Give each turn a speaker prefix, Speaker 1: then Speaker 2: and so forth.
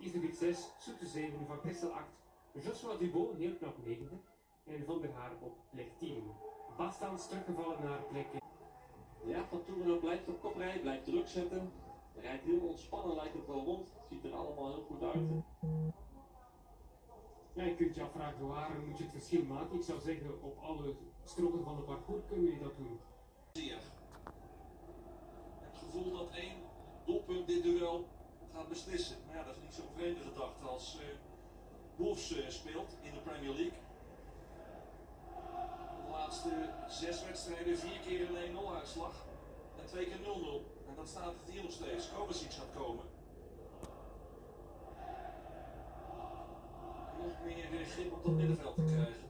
Speaker 1: Islevik 6, Soete 7, Van Kessel 8, Joshua Dubon heel knap 9e en Van der Haar op plek 10. Bastaans teruggevallen naar plek 1.
Speaker 2: Ja, Van Toemelen blijft op kop rijden, blijft druk zetten. Hij rijdt heel ontspannen, lijkt het wel rond. Het ziet er allemaal heel goed uit.
Speaker 1: Ja, je kunt je afvragen waar moet je het verschil maken. Ik zou zeggen, op alle stroken van het parcours kunnen jullie dat doen.
Speaker 3: Het gevoel dat één doelpunt dit duel gaat beslissen. Maar ja, dat is niet zo'n vreemde gedachte als Wolves speelt in de Premier League. De laatste 6 wedstrijden 4 keer een 1-0 uitslag en 2 keer 0-0. En dan staat het hier nog steeds. Kovacic gaat komen. Nog meer grip op dat middenveld te krijgen.